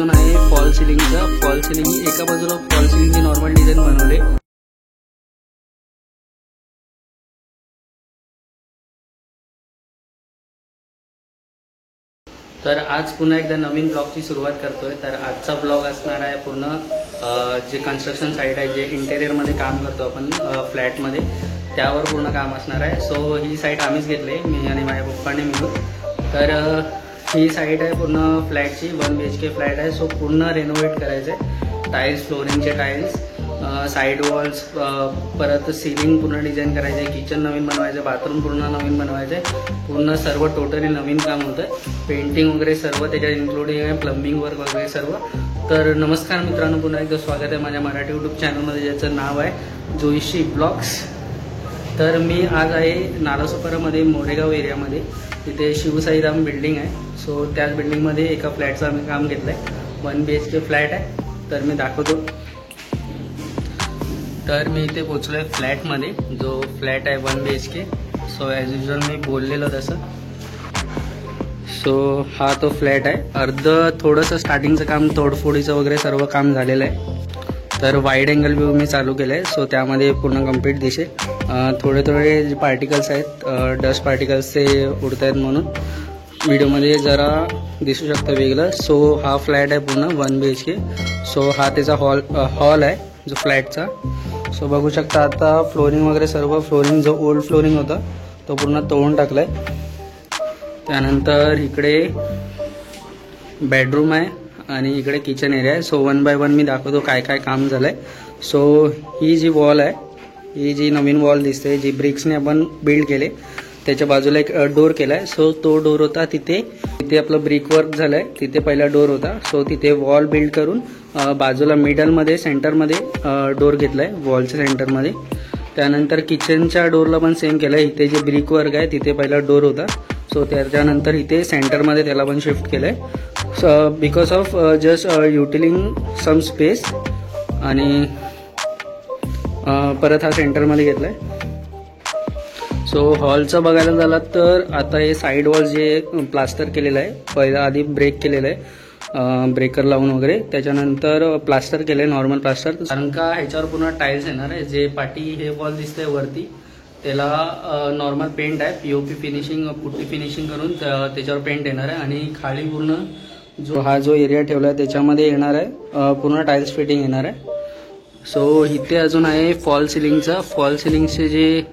अजून आहे fall सिलिंगचा। Fall ceiling एका बाजूला फॉल सिलिंगची नॉर्मल डिझाइन बनवले। तर आज पुन्हा एकदा नवीन ब्लॉगची सुरुवात करतोय। तर आजचा ब्लॉग असणार आहे पूर्ण जे कन्स्ट्रक्शन साइट आहे, जे इंटेरियरमध्ये काम करतो आपण फ्लॅटमध्ये, त्यावर पूर्ण काम असणार आहे। सो ही साइट आम्हीच घेतली, मी आणि माझ्या पप्पाने मिळून। तर ही साइट आहे पूर्ण फ्लॅटची, 1 BHK फ्लॅट आहे। सो पूर्ण रेनोव्हेट करायचं आहे, टाईल्स, फ्लोरिंगचे टाईल्स, साइड वॉल्स, परत सीलिंग पूर्ण डिझाईन करायचे, किचन नवीन बनवायचं, बाथरूम पूर्ण नवीन बनवायचं, पूर्ण सर्व टोटली नवीन काम होतं। पेंटिंग वगैरे सर्व त्याच्यात इन्क्लुडिंग आहे, प्लंबिंग वर्क वगैरे सर्व। तर नमस्कार मित्रांनो, पुन्हा एकदा स्वागत आहे माझ्या मराठी यूट्यूब चॅनलमध्ये, ज्याचं नाव आहे जोईशी ब्लॉग्स। तर मी आज आहे नालासोपारामध्ये, मोरेगाव एरियामध्ये, तिथे शिवसाईराम बिल्डिंग आहे। सो त्याच बिल्डिंगमध्ये एका फ्लॅटचं आम्ही काम घेतलं आहे, 1 BHK फ्लॅट आहे। तर मी दाखवतो। तर मी इथे पोचलो आहे फ्लॅटमध्ये, जो फ्लॅट आहे 1 BHK। सो ॲज युजल मी बोललेलो तसं। सो हा तो फ्लॅट आहे। अर्ध थोडंसं स्टार्टिंगचं काम, तोडफोडीचं वगैरे सर्व काम झालेलं आहे। तर वाईड अँगल व्ह्यू मी चालू केलं आहे। सो त्यामध्ये पूर्ण कम्प्लीट दिसेल। थोडे थोडे जे पार्टिकल्स आहेत, डस्ट पार्टिकल्स, ते उडत आहेत म्हणून व्हिडिओमध्ये जरा दिसू शकतं वेगळं। सो हा फ्लॅट आहे पूर्ण 1 BHK। सो हा त्याचा हॉल आहे जो फ्लॅटचा। सो बघू शकता आता फ्लोरिंग वगैरे सर्व, फ्लोरिंग जो ओल्ड फ्लोरिंग होता तो पूर्ण तोडून टाकलाय। त्यानंतर इकडे बेडरूम आहे आणि इकडे किचन एरिया आहे। सो 1 बाय 1 मी दाखवतो काय काय काम झालंय। सो ही जी वॉल आहे, ही जी नवीन वॉल दिसते, जी ब्रिक्सने आपण बिल्ड केले, त्याच्या बाजूला एक डोर केलाय। सो तो डोर होता तिथे आपलं ब्रिक वर्क झालंय, तिथे पहिला डोर होता। सो तिथे वॉल बिल्ड करून बाजूला मिडलमध्ये, सेंटरमध्ये डोर घेतलाय, वॉलच्या सेंटरमध्ये। त्यानंतर किचनच्या डोरला पण सेम केलंय। इथे जे ब्रिक वर्क आहे तिथे पहिला डोर होता। सो त्याच्यानंतर इथे सेंटरमध्ये त्याला पण शिफ्ट केलंय, because of just utilising some space. आणि परत हा सेंटरमध्ये घेतलाय। सो हॉलचं बघायला झालं तर आता हे साईड वॉल जे प्लास्टर केलेलं आहे, पहिला आधी ब्रेक केलेलं आहे, ब्रेकर लावून वगैरे, त्याच्यानंतर प्लास्टर केलं आहे, नॉर्मल प्लास्टर। कारण का ह्याच्यावर पूर्ण टाईल्स येणार आहे। जे पाठी हे वॉल दिसतंय वरती, त्याला नॉर्मल पेंट आहे, POP फिनिशिंग, पुट्टी फिनिशिंग करून त्याच्यावर पेंट येणार आहे। आणि खाली पूर्ण जो एरिया ठेवला आहे त्याच्यामध्ये येणार आहे पूर्ण टाईल्स फिटिंग येणार आहे। सो इथे अजून आहे फॉल सिलिंगचं। फॉल सिलिंगचे जे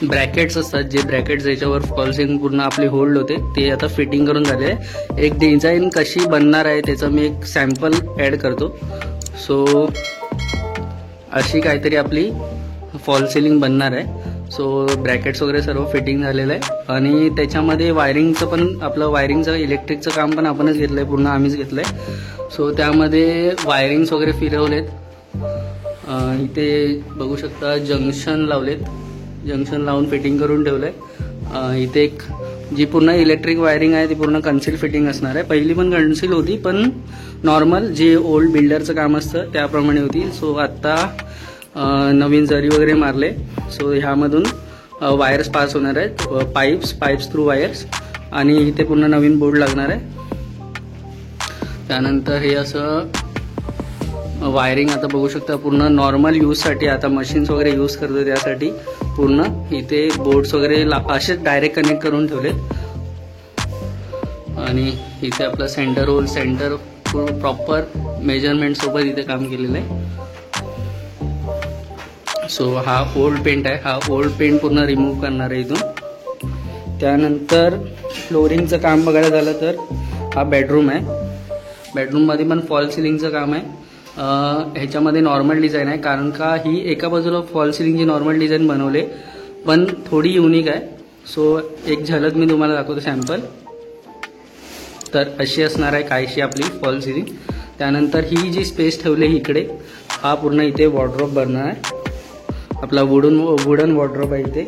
ब्रॅकेट्स असतात, जे ब्रॅकेट्स ज्याच्यावर फॉल सिलिंग पूर्ण आपली होल्ड होते, ते आता फिटिंग करून झाले आहे। एक डिझाईन कशी बनणार आहे त्याचं मी एक सॅम्पल ॲड करतो। सो अशी काहीतरी आपली फॉल सिलिंग बनणार आहे। सो ब्रॅकेट्स वगैरे सर्व फिटिंग झालेलं आहे। आणि त्याच्यामध्ये वायरिंगचं पण, आपलं वायरिंगचं इलेक्ट्रिकचं काम पण आपणच घेतलं आहे, पूर्ण आम्हीच घेतलं आहे। सो त्यामध्ये वायरिंग्स वगैरे फिरवलेत। इथे बघू शकता जंक्शन लावलेत, जंक्शन लावून फिटिंग करून ठेवलंय। इथे एक जी पूर्ण इलेक्ट्रिक वायरिंग आहे ती पूर्ण कन्सील फिटिंग असणार आहे। पहिली पण कन्सील होती, पण नॉर्मल जे ओल्ड बिल्डरचं काम असतं त्याप्रमाणे होती। सो आत्ता नवीन जरी वगैरे मारले। सो ह्यामधून वायर्स पास होणार आहेत, पाईप्स थ्रू वायर्स, आणि इथे पूर्ण नवीन बोर्ड लागणार आहे। त्यानंतर हे असं वायरिंग आता बघू शकता पूर्ण नॉर्मल यूजसाठी, आता मशीन्स वगैरे यूज करतो त्यासाठी पूर्ण इथे बोर्ड्स वगैरे असेच डायरेक्ट कनेक्ट करून ठेवले। आणि इथे आपलं centre hole, centre proper measurement सोबत इथे काम केलेलं आहे। सो हा ओल्ड पेंट आहे, हा ओल्ड पेंट पूर्ण रिमूव्ह करणार आहे इथून। त्यानंतर फ्लोरिंगचं काम बघायला झालं तर हा बेडरूम आहे। बेडरूममध्ये पण फॉल सिलिंगचं काम आहे। ह्याच्यामध्ये नॉर्मल डिझाईन आहे, कारण का ही एका बाजूला फॉल सिलिंगची नॉर्मल डिझाईन बनवले, पण थोडी युनिक आहे। सो एक झलक मी तुम्हाला दाखवतो सॅम्पल। तर अशी असणार आहे काहीशी आपली फॉल सिलिंग। त्यानंतर ही जी स्पेस ठेवली इकडे, हा पूर्ण इथे वॉर्डरोब बनणार आहे, आपला वुडन वॉर्डरोब आहे इथे।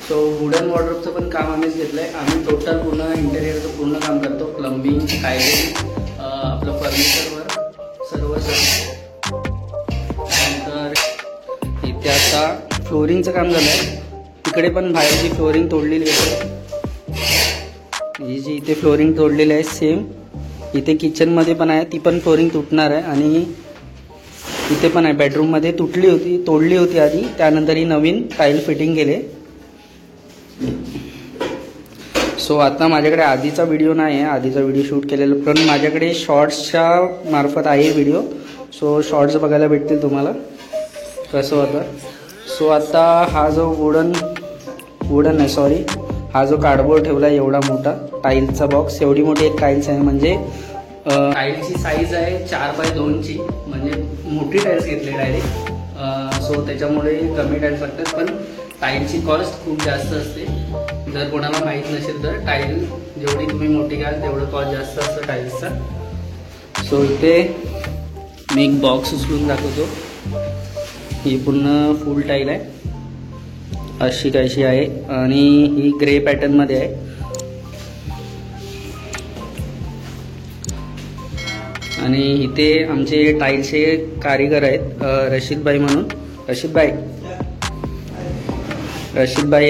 सो वुडन वॉर्डरोबचं पण काम आम्हीच घेतलं आहे। आम्ही टोटल पूर्ण इंटेरियरचं पूर्ण काम करतो, प्लंबिंग, टायलिंग, आपलं फर्निचरवर सर्व। त्यानंतर इथे आता फ्लोरिंगचं काम झालं आहे। तिकडे पण बाहेरची फ्लोरिंग तोडलेली आहे, ही जी इथे फ्लोरिंग तोडलेली आहे सेम इथे किचनमध्ये पण आहे, ती पण फ्लोरिंग तुटणार आहे. आणि इथे पण आहे, बेडरूममध्ये तोडली होती आधी, त्यानंतर ही नवीन टाईल फिटिंग केले. सो आता माझ्याकडे आधीचा व्हिडिओ नाही आहे, आधीचा व्हिडिओ शूट केलेला, पण माझ्याकडे शॉर्ट्सच्या मार्फत आहे व्हिडिओ. सो शॉर्ट्स बघायला भेटतील तुम्हाला कसं होतं. सो आता हा जो हा जो कार्डबोर्ड ठेवला आहे एवढा मोठा टाईलचा बॉक्स, एवढी मोठी एक टाईल्स आहे. म्हणजे टाईलची साईज आहे 4x2ची, म्हणजे मोठी टाईल्स घेतली डायरेक्ट. सो त्याच्यामुळे कमी टाईल्स लागतात, पण टाईलची कॉस्ट खूप जास्त असते. जर कोणाला माहीत नसेल तर टाईल जेवढी तुम्ही मोठी घ्याल तेवढं कॉस्ट जास्त असतं टाईल्सचा. सो इथे मी एक बॉक्स उचलून दाखवतो. ही पूर्ण फुल टाईल आहे, अशी काहीशी आहे, आणि ही ग्रे पॅटर्नमध्ये आहे. आणि इथे आमचे टाईलचे कारीगर आहेत, रशीदभाई म्हणून. रशीदभाई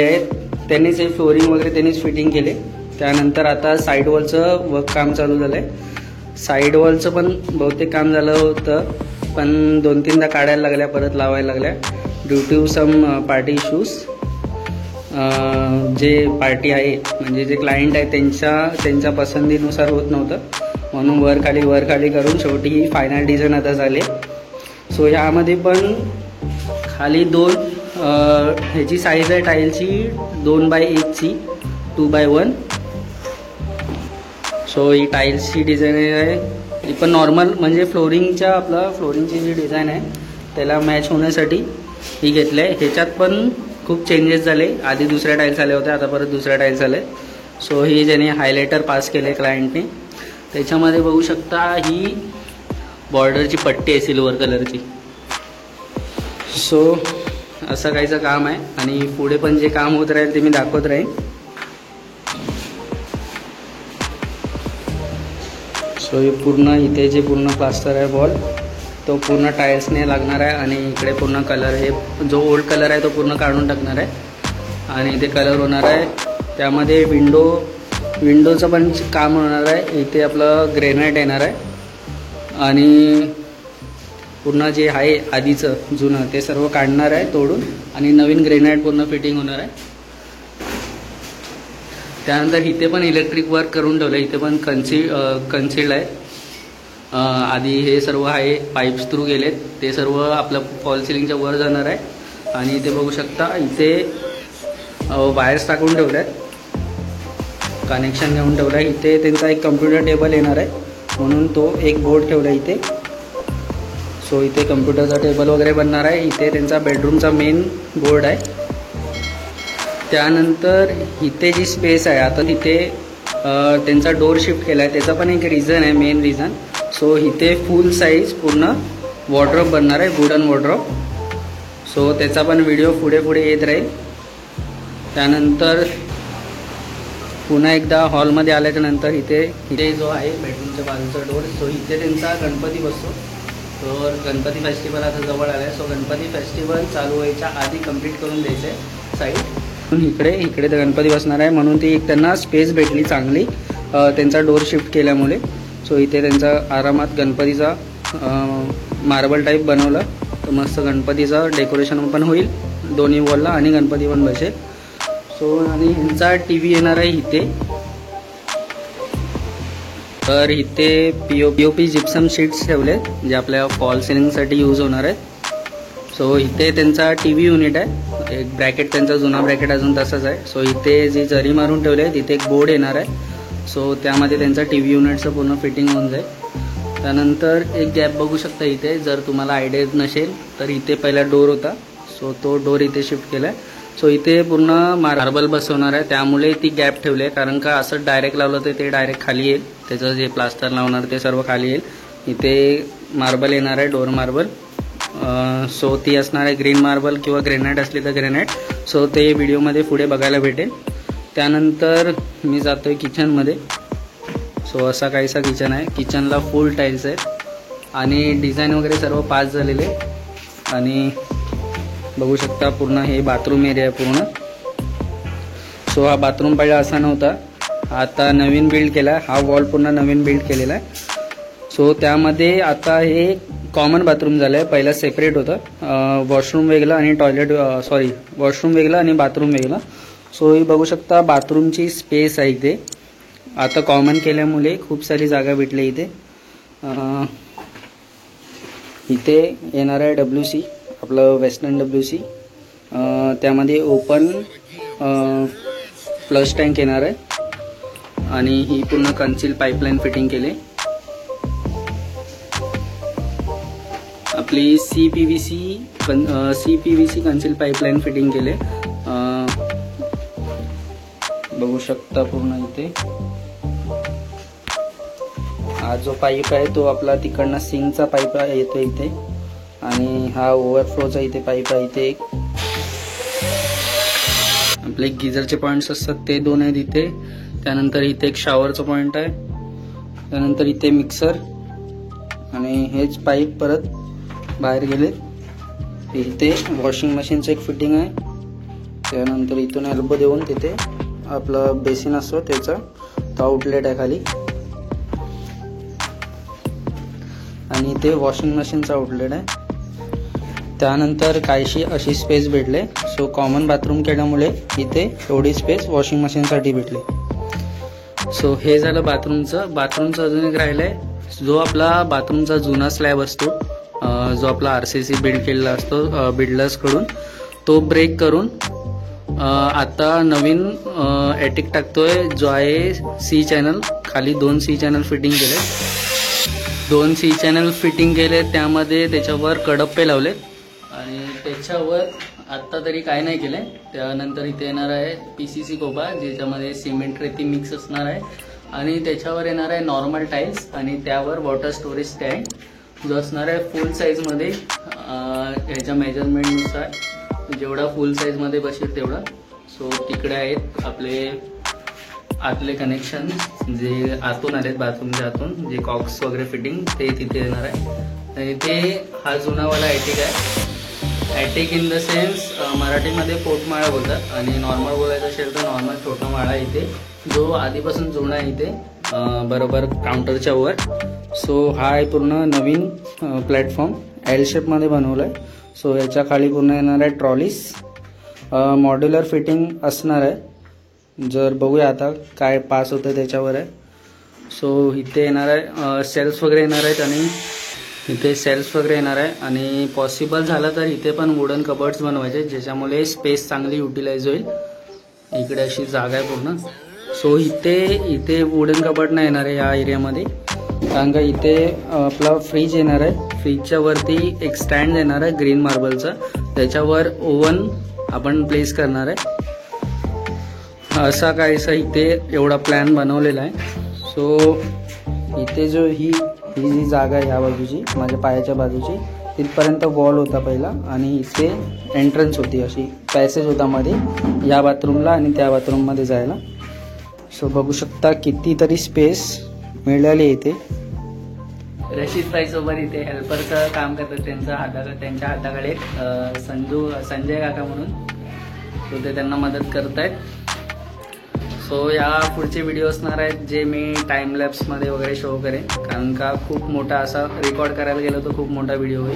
आहेत, त्यांनीच हे फ्लोरिंग वगैरे त्यांनीच फिटिंग केले. त्यानंतर आता साईड वॉलचं वर्क काम चालू झालं आहे. साईड वॉलचं पण बहुतेक काम झालं होतं, पण 2-3दा काढायला लागल्या, परत लावायला लागल्या due to some party issues. जे पार्टी आहे म्हणजे जे क्लायंट आहे त्यांच्या पसंतीनुसार होत नव्हतं, म्हणून वर खाली करून शेवटी ही फायनल डिझाईन आता झाले. सो ह्यामध्ये पण खाली ह्याची साईज आहे टाईलची 2x1ची 2x1. सो ही टाईल्सची डिझाईन आहे, ही पण नॉर्मल म्हणजे फ्लोरिंगची जी डिझाईन आहे त्याला मॅच होण्यासाठी ही घेतली आहे. ह्याच्यात पण खूप चेंजेस झाले, आधी दुसऱ्या टाईल्स आल्या होत्या, आता परत दुसऱ्या टाईल्स आले. सो ही ज्याने हायलायटर पास केले क्लायंटने, त्याच्यामध्ये बघू शकता ही बॉर्डरची पट्टी आहे सिल्वर कलरची. सो असं काहीचं काम आहे, आणि पुढे पण जे काम होत राहील ते मी दाखवत राहीन. सो हे पूर्ण इथे जे पूर्ण प्लास्टर आहे वॉल तो पूर्ण टाईल्सने लागणार आहे, आणि इकडे पूर्ण कलर हे जो ओल्ड कलर आहे तो पूर्ण काढून टाकणार आहे, आणि इथे कलर होणार आहे. त्यामध्ये विंडोचं पण काम होणार आहे. इथे आपलं ग्रेनाइट येणार आहे, आणि पूर्ण जे आहे आधीचं जुनं ते सर्व काढणार आहे तोडून, आणि नवीन ग्रेनाइट पूर्ण फिटिंग होणार आहे. त्यानंतर इथे पण इलेक्ट्रिक वर्क करून ठेवलं, इथे पण कन्सिल्ड आहे. आधी हे सर्व आहे पाईप्स थ्रू गेलेत, ते सर्व आपलं फॉल सिलिंगच्या वर जाणार आहे. आणि इथे बघू शकता इथे वायर्स टाकून ठेवल्या आहेत, कनेक्शन घेऊन ठेवलं आहे. इथे त्यांचा एक कम्प्युटर टेबल येणार आहे, म्हणून तो एक बोर्ड ठेवला आहे इथे. सो इथे कम्प्युटरचा टेबल वगैरे बनणार आहे. इथे त्यांचा बेडरूमचा मेन बोर्ड आहे. त्यानंतर इथे जी स्पेस आहे आता तिथे त्यांचा डोर शिफ्ट केला आहे, त्याचा पण एक रिझन आहे, मेन रिझन. सो इथे फुल साईज पूर्ण वॉर्डरोब बनणार आहे, वुडन वॉर्डरोब. सो त्याचा पण व्हिडिओ पुढे येत राहील. त्यानंतर पुन्हा एकदा हॉलमध्ये आल्याच्या नंतर इथे जो आहे बेडरूमच्या बाजूचा डोर, सो इथे त्यांचा गणपती बसतो. तर गणपती फेस्टिवल आता जवळ आला आहे, सो गणपती फेस्टिवल चालू व्हायच्या आधी कंप्लीट करून द्यायचं आहे साईड. इकडे तर गणपती बसणार आहे, म्हणून ती एक त्यांना स्पेस भेटली चांगली त्यांचा डोर शिफ्ट केल्यामुळे. सो इथे त्यांचा आरामात गणपतीचा मार्बल टाईप बनवला, तर मस्त गणपतीचा डेकोरेशन पण होईल दोन्ही वॉलला, आणि गणपती पण बसेल. सो आणि ह्यांचा TV येणार आहे इथे. तर इथे POP जिप्सम शीट्स ठेवले जे आपल्या फॉल सिलिंगसाठी यूज होणार आहेत. सो इथे त्यांचा TV युनिट आहे, एक ब्रॅकेट त्यांचा जुना ब्रॅकेट अजून तसाच आहे. सो इथे जी जरी मारून ठेवले आहे तिथे एक बोर्ड येणार आहे. सो त्यामध्ये त्यांचा TV युनिटचं पूर्ण फिटिंग होऊन जाईल. त्यानंतर एक गॅप बघू शकता इथे, जर तुम्हाला आयडिया नसेल तर इथे पहिला डोर होता, सो तो डोर इथे शिफ्ट केला आहे. सो इथे पूर्ण मार्बल बसवणार आहे, त्यामुळे ती गॅप ठेवली आहे, कारण का असं डायरेक्ट लावलं तर ते डायरेक्ट खाली येईल, त्याचं जे प्लास्टर लावणार ते सर्व खाली येईल. इथे मार्बल येणार आहे, डोर मार्बल. सो ती असणार आहे ग्रीन मार्बल किंवा ग्रेनाइट असली तर ग्रेनाइट. सो ते व्हिडिओमध्ये पुढे बघायला भेटेल. त्यानंतर मी जातोय किचनमध्ये. सो असा काहीसा किचन आहे, किचनला फुल टाईल्स आहेत, आणि डिझाईन वगैरे सर्व पास झालेले. आणि बघू शकता पूर्ण हे बाथरूम एरिया आहे पूर्ण. सो हा बाथरूम पहिला असा नव्हता, आता नवीन बिल्ड केला, हा वॉल पूर्ण नवीन बिल्ड केलेला आहे. सो त्यामध्ये आता हे कॉमन बाथरूम झालं आहे. पहिला सेपरेट होतं, वॉशरूम वेगळं आणि टॉयलेट वॉशरूम वेगळं आणि बाथरूम वेगळं. सो ही बघू शकता बाथरूमची स्पेस आहे इथे. आता कॉमन केल्यामुळे खूप सारी जागा भेटली इथे. इथे येणार आहे WC, आपलं वेस्टर्न WC. त्यामध्ये ओपन फ्लश टँक येणार आहे आणि ही पूर्ण कन्सील पाईपलाईन फिटिंग केली. आपली CPVC कन्सील पाईपलाईन फिटिंग केले. बघू शकता पूर्ण इथे. हा जो पाईप आहे तो आपला तिकडनं सिंकचा पाईप येतो इथे आणि हा ओव्हरफ्लोचा इथे पाईप आहे. इथे एक आपले गिझरचे पॉईंट्स असतात ते 2 आहेत इथे. त्यानंतर इथे एक शॉवरचा पॉईंट आहे. त्यानंतर इथे मिक्सर आणि हेच पाईप परत बाहेर गेले. इथे वॉशिंग मशीनचं एक फिटिंग आहे. त्यानंतर इथून एल्बो देऊन तिथे आपलं बेसिन असतो त्याचा तो आउटलेट आहे खाली आणि इथे वॉशिंग मशीनचा आउटलेट आहे. त्यानंतर काहीशी अशी स्पेस भेटले. सो कॉमन बाथरूम केल्यामुळे इथे एवढी स्पेस वॉशिंग मशीनसाठी भेटली. सो हे झालं बाथरूमचं अजून एक राहिलं आहे. जो आपला बाथरूमचा जुना स्लॅब असतो, जो आपला RCC बिल्ड केलेला असतो बिल्डर्सकडून, तो ब्रेक करून आता नवीन ॲटिक टाकतोय जो आहे C चॅनल. खाली 2 C चॅनल फिटिंग केले. 2 C चॅनल फिटिंग केले. त्यामध्ये त्याच्यावर कडप्पे लावले आणि त्याच्यावर आत्ता तरी काय नाही केलं. त्यानंतर इथे येणार आहे PCC कोबा, ज्याच्यामध्ये सिमेंट रेती मिक्स असणार आहे आणि त्याच्यावर येणार आहे नॉर्मल टाईल्स आणि त्यावर वॉटर स्टोरेज टँक जो असणार आहे फुल साईजमध्ये. ह्याच्या मेजरमेंटनुसार जेवढा फुल साईजमध्ये बसेल तेवढा. सो तिकडे आहेत आपले आतले कनेक्शन जे आतून आलेत, बाथरूमच्या आतून जे कॉक्स वगैरे फिटिंग ते तिथे येणार आहे. आणि ते हा जुनावाला ॲटिक आहे. ॲटिक इन द सेन्स मराठीमध्ये पोटमाळा बोलतात आणि नॉर्मल बोलायचं असेल तर नॉर्मल छोटा माळा इथे जो आधीपासून जुना आहे इथे बरोबर काउंटरच्या वर. सो हा आहे पूर्ण नवीन प्लॅटफॉर्म L शेपमध्ये बनवला आहे. सो याच्या खाली पूर्ण येणार आहे ट्रॉलीज. मॉड्युलर फिटिंग असणार आहे. जर बघूया आता काय पास होतं त्याच्यावर आहे. सो इथे येणार आहे सेल्स वगैरे येणार आहेत आणि इथे सेल्स वगैरे येणार आहे आणि पॉसिबल झालं तर इथे पण वुडन कबर्ड्स बनवायचे ज्याच्यामुळे स्पेस चांगली युटिलाइज होईल. इकडे अशी जागा आहे पूर्ण. सो इथे वुडन कबर्ड नाही येणार आहे या एरियामध्ये, कारण का इथे आपला फ्रीज येणार आहे. फ्रीजच्या वरती एक स्टँड येणार आहे ग्रीन मार्बलचा, त्याच्यावर ओव्हन आपण प्लेस करणार आहे. असा काहीसा इथे एवढा प्लॅन बनवलेला आहे. सो इथे जो ही जी जागा आहे या बाजूची माझ्या पायाच्या बाजूची तिथपर्यंत वॉल होता पहिला आणि इथे एंट्रन्स होती, अशी पॅसेज होता मध्ये या बाथरूमला आणि त्या बाथरूममध्ये जायला. सो बघू शकता कितीतरी स्पेस मिळाली इथे. रशीद भाईसोबत इथे हेल्परचं काम करतात. त्यांच्या हाताकडे संजय काका म्हणून, तो ते त्यांना मदत करत आहेत. सो या पुढचे व्हिडिओ असणार आहेत जे मी टाईमलॅप्समध्ये वगैरे शो करेन, कारण का खूप मोठा असा रेकॉर्ड करायला गेलो तर खूप मोठा व्हिडिओ होईल.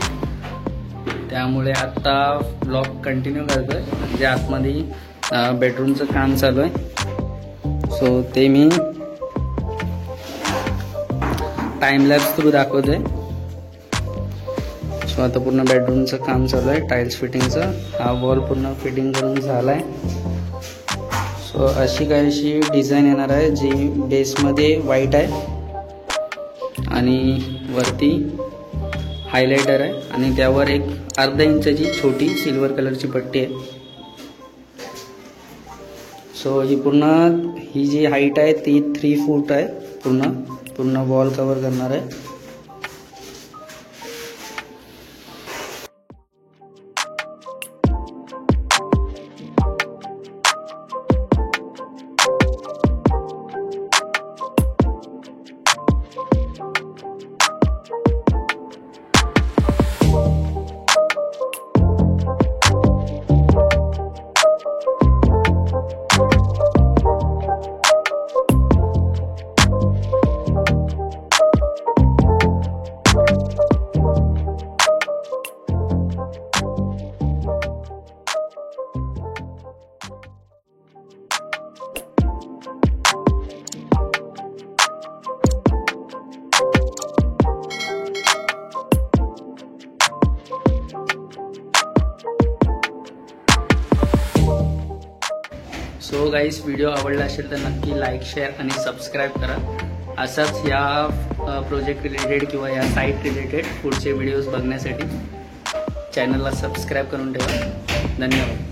त्यामुळे आत्ता ब्लॉग कंटिन्यू करतो आहे. जे आतमध्ये बेडरूमचं काम चालू आहे. सो ते मी टाईमलॅप्स थ्रू दाखवतो आहे. सो आता पूर्ण बेडरूमचं काम चालू आहे टाईल्स फिटिंगचं. हा वॉल पूर्ण फिटिंग करून झाला आहे. सो अशी काहीशी डिझाईन येणार आहे जी बेसमध्ये व्हाईट आहे आणि वरती हायलायटर आहे आणि त्यावर एक अर्धा इंचाची छोटी सिल्वर कलरची पट्टी आहे. सो ही जी हाईट आहे ती 3 फूट आहे. पूर्ण वॉल कव्हर करणार आहे. सो गाईस, व्हिडिओ आवडला असेल तर नक्की लाईक, शेअर आणि सबस्क्राईब करा. असाच या प्रोजेक्ट रिलेटेड किंवा या साईट रिलेटेड पुढचे व्हिडिओज बघण्यासाठी चॅनलला सबस्क्राईब करून ठेवा. धन्यवाद.